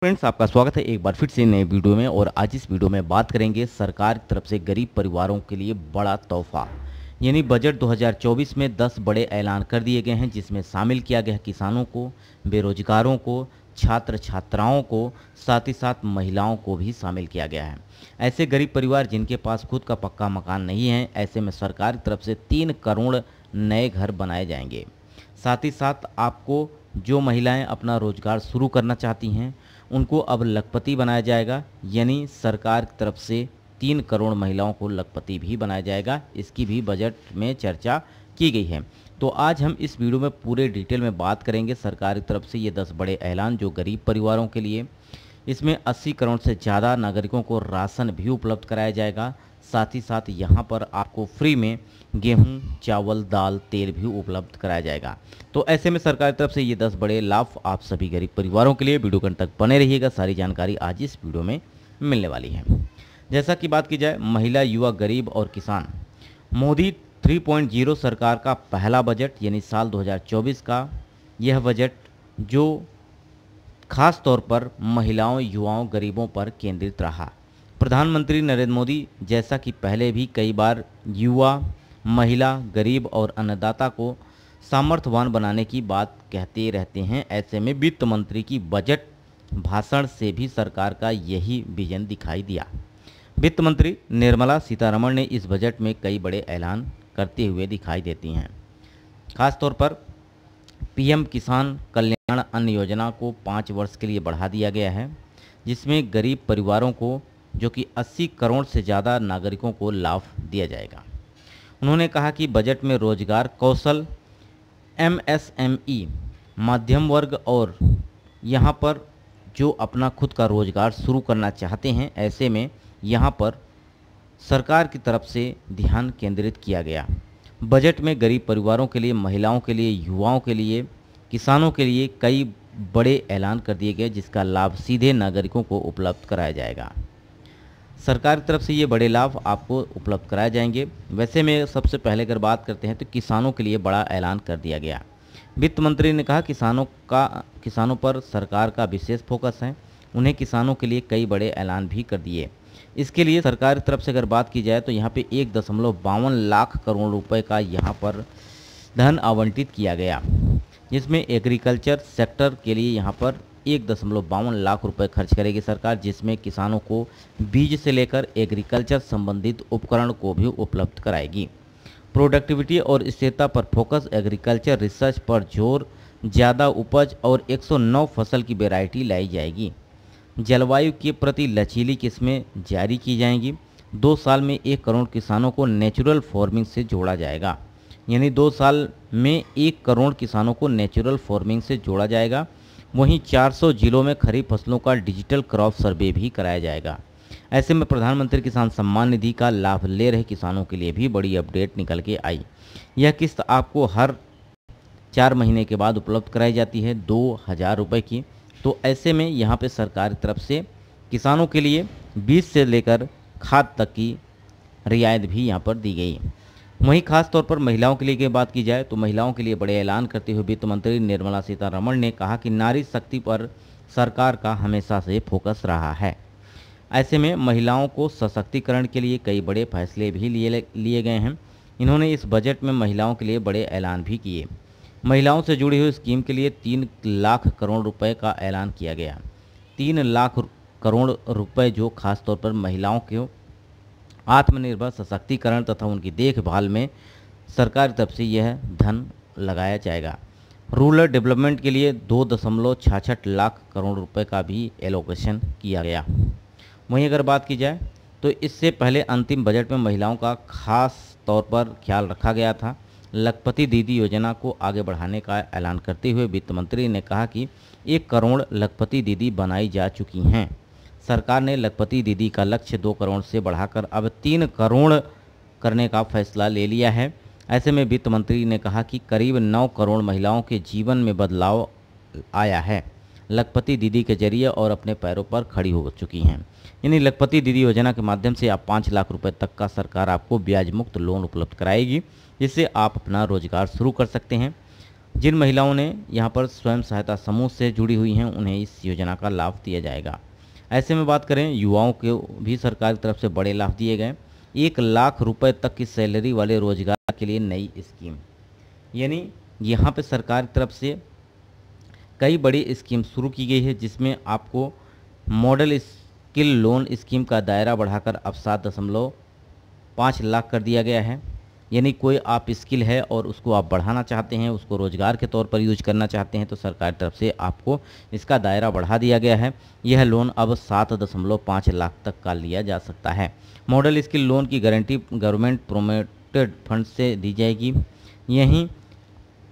Friends, आपका स्वागत है एक बार फिर से नए वीडियो में। और आज इस वीडियो में बात करेंगे सरकार की तरफ से गरीब परिवारों के लिए बड़ा तोहफा यानी बजट 2024 में 10 बड़े ऐलान कर दिए गए हैं, जिसमें शामिल किया गया है किसानों को, बेरोजगारों को, छात्र छात्राओं को, साथ ही साथ महिलाओं को भी शामिल किया गया है। ऐसे गरीब परिवार जिनके पास खुद का पक्का मकान नहीं है, ऐसे में सरकार की तरफ से 3 करोड़ नए घर बनाए जाएंगे। साथ ही साथ आपको जो महिलाएं अपना रोजगार शुरू करना चाहती हैं उनको अब लखपति बनाया जाएगा, यानी सरकार की तरफ से 3 करोड़ महिलाओं को लखपति भी बनाया जाएगा। इसकी भी बजट में चर्चा की गई है। तो आज हम इस वीडियो में पूरे डिटेल में बात करेंगे सरकार की तरफ से ये 10 बड़े ऐलान जो गरीब परिवारों के लिए। इसमें 80 करोड़ से ज़्यादा नागरिकों को राशन भी उपलब्ध कराया जाएगा। साथ ही साथ यहाँ पर आपको फ्री में गेहूं, चावल, दाल, तेल भी उपलब्ध कराया जाएगा। तो ऐसे में सरकार की तरफ से ये 10 बड़े लाभ आप सभी गरीब परिवारों के लिए। वीडियो के अंत तक बने रहिएगा, सारी जानकारी आज इस वीडियो में मिलने वाली है। जैसा कि बात की जाए महिला, युवा, गरीब और किसान, मोदी 3.0 सरकार का पहला बजट यानी साल 2024 का यह बजट जो खास तौर पर महिलाओं, युवाओं, गरीबों पर केंद्रित रहा। प्रधानमंत्री नरेंद्र मोदी जैसा कि पहले भी कई बार युवा, महिला, गरीब और अन्नदाता को सामर्थ्यवान बनाने की बात कहते रहते हैं। ऐसे में वित्त मंत्री की बजट भाषण से भी सरकार का यही विजन दिखाई दिया। वित्त मंत्री निर्मला सीतारमण ने इस बजट में कई बड़े ऐलान करते हुए दिखाई देती हैं। खासतौर पर पीएम किसान कल्याण अन्न योजना को 5 वर्ष के लिए बढ़ा दिया गया है, जिसमें गरीब परिवारों को जो कि 80 करोड़ से ज़्यादा नागरिकों को लाभ दिया जाएगा। उन्होंने कहा कि बजट में रोजगार, कौशल, एमएसएमई, मध्यम वर्ग और यहाँ पर जो अपना खुद का रोजगार शुरू करना चाहते हैं, ऐसे में यहाँ पर सरकार की तरफ से ध्यान केंद्रित किया गया। बजट में गरीब परिवारों के लिए, महिलाओं के लिए, युवाओं के लिए, किसानों के लिए कई बड़े ऐलान कर दिए गए, जिसका लाभ सीधे नागरिकों को उपलब्ध कराया जाएगा। सरकार की तरफ से ये बड़े लाभ आपको उपलब्ध कराए जाएंगे। वैसे में सबसे पहले अगर बात करते हैं तो किसानों के लिए बड़ा ऐलान कर दिया गया। वित्त मंत्री ने कहा किसानों पर सरकार का विशेष फोकस है। उन्हें किसानों के लिए कई बड़े ऐलान भी कर दिए। इसके लिए सरकार की तरफ से अगर बात की जाए तो यहाँ पे 1.52 लाख करोड़ रुपए का यहाँ पर धन आवंटित किया गया, जिसमें एग्रीकल्चर सेक्टर के लिए यहाँ पर 1.52 लाख रुपए खर्च करेगी सरकार, जिसमें किसानों को बीज से लेकर एग्रीकल्चर संबंधित उपकरण को भी उपलब्ध कराएगी। प्रोडक्टिविटी और स्थिरता पर फोकस, एग्रीकल्चर रिसर्च पर जोर, ज़्यादा उपज और 109 फसल की वैरायटी लाई जाएगी। जलवायु के प्रति लचीली किस्में जारी की जाएंगी। 2 साल में 1 करोड़ किसानों को नेचुरल फार्मिंग से जोड़ा जाएगा, यानी 2 साल में 1 करोड़ किसानों को नेचुरल फार्मिंग से जोड़ा जाएगा। वहीं 400 जिलों में खरीफ फसलों का डिजिटल क्रॉप सर्वे भी कराया जाएगा। ऐसे में प्रधानमंत्री किसान सम्मान निधि का लाभ ले रहे किसानों के लिए भी बड़ी अपडेट निकल के आई। यह किस्त आपको हर 4 महीने के बाद उपलब्ध कराई जाती है 2,000 रुपये की। तो ऐसे में यहाँ पे सरकार की तरफ से किसानों के लिए बीज से लेकर खाद तक की रियायत भी यहाँ पर दी गई। वहीं खास तौर पर महिलाओं के लिए बात की जाए तो महिलाओं के लिए बड़े ऐलान करते हुए वित्त मंत्री निर्मला सीतारमण ने कहा कि नारी शक्ति पर सरकार का हमेशा से फोकस रहा है। ऐसे में महिलाओं को सशक्तिकरण के लिए कई बड़े फैसले भी लिए गए हैं। इन्होंने इस बजट में महिलाओं के लिए बड़े ऐलान भी किए। महिलाओं से जुड़ी हुई स्कीम के लिए 3 लाख करोड़ रुपए का ऐलान किया गया। 3 लाख करोड़ रुपए जो खास तौर पर महिलाओं के आत्मनिर्भर सशक्तिकरण तथा उनकी देखभाल में सरकार की तरफ से यह धन लगाया जाएगा। रूरल डेवलपमेंट के लिए 2.66 लाख करोड़ रुपए का भी एलोकेशन किया गया। वहीं अगर बात की जाए तो इससे पहले अंतिम बजट में महिलाओं का खास तौर पर ख्याल रखा गया था। लखपति दीदी योजना को आगे बढ़ाने का ऐलान करते हुए वित्त मंत्री ने कहा कि 1 करोड़ लखपति दीदी बनाई जा चुकी हैं। सरकार ने लखपति दीदी का लक्ष्य 2 करोड़ से बढ़ाकर अब 3 करोड़ करने का फैसला ले लिया है। ऐसे में वित्त मंत्री ने कहा कि करीब 9 करोड़ महिलाओं के जीवन में बदलाव आया है, लखपति दीदी के जरिए, और अपने पैरों पर खड़ी हो चुकी हैं। यानी लखपति दीदी योजना के माध्यम से आप 5 लाख रुपए तक का सरकार आपको ब्याज मुक्त लोन उपलब्ध कराएगी, जिससे आप अपना रोजगार शुरू कर सकते हैं। जिन महिलाओं ने यहाँ पर स्वयं सहायता समूह से जुड़ी हुई हैं उन्हें इस योजना का लाभ दिया जाएगा। ऐसे में बात करें युवाओं को भी सरकार की तरफ से बड़े लाभ दिए गए। 1 लाख रुपए तक की सैलरी वाले रोजगार के लिए नई स्कीम, यानी यहाँ पे सरकार की तरफ से कई बड़ी स्कीम शुरू की गई है, जिसमें आपको मॉडल स्किल लोन स्कीम का दायरा बढ़ाकर अब 7.5 लाख कर दिया गया है। यानी कोई आप स्किल है और उसको आप बढ़ाना चाहते हैं, उसको रोज़गार के तौर पर यूज करना चाहते हैं, तो सरकार की तरफ से आपको इसका दायरा बढ़ा दिया गया है। यह लोन अब 7.5 लाख तक का लिया जा सकता है। मॉडल स्किल लोन की गारंटी गवर्नमेंट प्रोमोटेड फंड से दी जाएगी। यहीं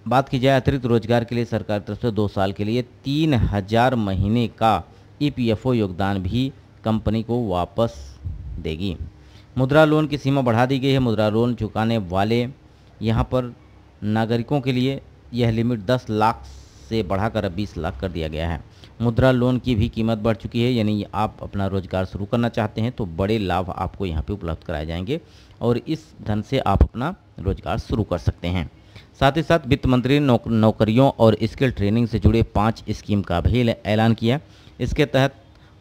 बात की जाए अतिरिक्त रोजगार के लिए सरकार की तरफ से 2 साल के लिए 3000 महीने का EPFO योगदान भी कंपनी को वापस देगी। मुद्रा लोन की सीमा बढ़ा दी गई है। मुद्रा लोन चुकाने वाले यहाँ पर नागरिकों के लिए यह लिमिट 10 लाख से बढ़ाकर अब 20 लाख कर दिया गया है। मुद्रा लोन की भी कीमत बढ़ चुकी है, यानी आप अपना रोजगार शुरू करना चाहते हैं तो बड़े लाभ आपको यहाँ पे उपलब्ध कराए जाएंगे और इस धन से आप अपना रोजगार शुरू कर सकते हैं। साथ ही साथ वित्त मंत्री नौकरियों और स्किल ट्रेनिंग से जुड़े 5 स्कीम का भी ऐलान किया। इसके तहत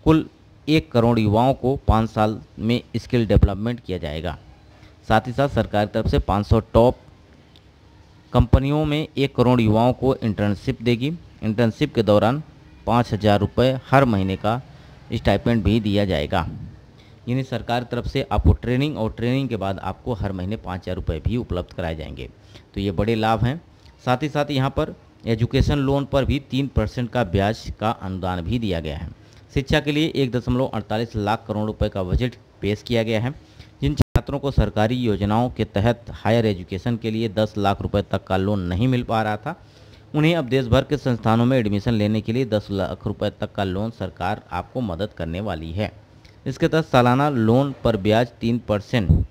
कुल 1 करोड़ युवाओं को 5 साल में स्किल डेवलपमेंट किया जाएगा। साथ ही साथ सरकार की तरफ से 500 टॉप कंपनियों में 1 करोड़ युवाओं को इंटर्नशिप देगी। इंटर्नशिप के दौरान 5,000 रुपये हर महीने का स्टाइपेंड भी दिया जाएगा। यानी सरकार की तरफ से आपको ट्रेनिंग और ट्रेनिंग के बाद आपको हर महीने 5,000 रुपये भी उपलब्ध कराए जाएंगे। तो ये बड़े लाभ हैं। साथ ही साथ यहाँ पर एजुकेशन लोन पर भी 3% का ब्याज का अनुदान भी दिया गया है। शिक्षा के लिए 1.48 लाख करोड़ रुपए का बजट पेश किया गया है। जिन छात्रों को सरकारी योजनाओं के तहत हायर एजुकेशन के लिए 10 लाख रुपए तक का लोन नहीं मिल पा रहा था, उन्हें अब देश भर के संस्थानों में एडमिशन लेने के लिए 10 लाख रुपए तक का लोन सरकार आपको मदद करने वाली है। इसके तहत सालाना लोन पर ब्याज 3%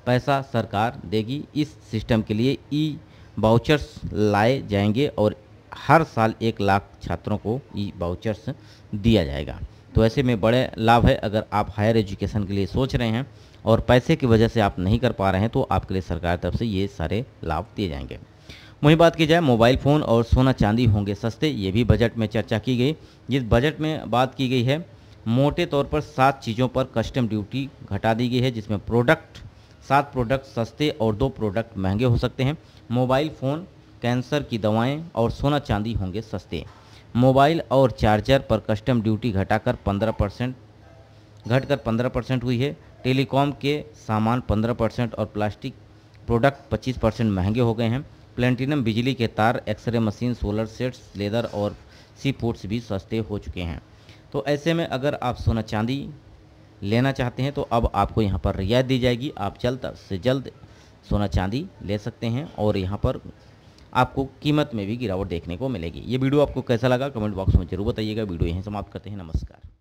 पैसा सरकार देगी। इस सिस्टम के लिए वाउचर्स लाए जाएंगे और हर साल 1 लाख छात्रों को वाउचर्स दिया जाएगा। तो ऐसे में बड़े लाभ है। अगर आप हायर एजुकेशन के लिए सोच रहे हैं और पैसे की वजह से आप नहीं कर पा रहे हैं तो आपके लिए सरकार की तरफ से ये सारे लाभ दिए जाएंगे। वहीं बात की जाए मोबाइल फ़ोन और सोना चांदी होंगे सस्ते, ये भी बजट में चर्चा की गई। जिस बजट में बात की गई है, मोटे तौर पर 7 चीज़ों पर कस्टम ड्यूटी घटा दी गई है, जिसमें 7 प्रोडक्ट सस्ते और 2 प्रोडक्ट महंगे हो सकते हैं। मोबाइल फ़ोन, कैंसर की दवाएं और सोना चांदी होंगे सस्ते। मोबाइल और चार्जर पर कस्टम ड्यूटी घटकर 15% हुई है। टेलीकॉम के सामान 15% और प्लास्टिक प्रोडक्ट 25% महंगे हो गए हैं। प्लेटिनम बिजली के तार, X ray machine, solar sets, leather और सी फूड्स भी सस्ते हो चुके हैं। तो ऐसे में अगर आप सोना चांदी लेना चाहते हैं तो अब आपको यहाँ पर रियायत दी जाएगी। आप जल्द से जल्द सोना चांदी ले सकते हैं और यहाँ पर आपको कीमत में भी गिरावट देखने को मिलेगी। ये वीडियो आपको कैसा लगा कमेंट बॉक्स में जरूर बताइएगा। वीडियो यहीं समाप्त करते हैं। नमस्कार।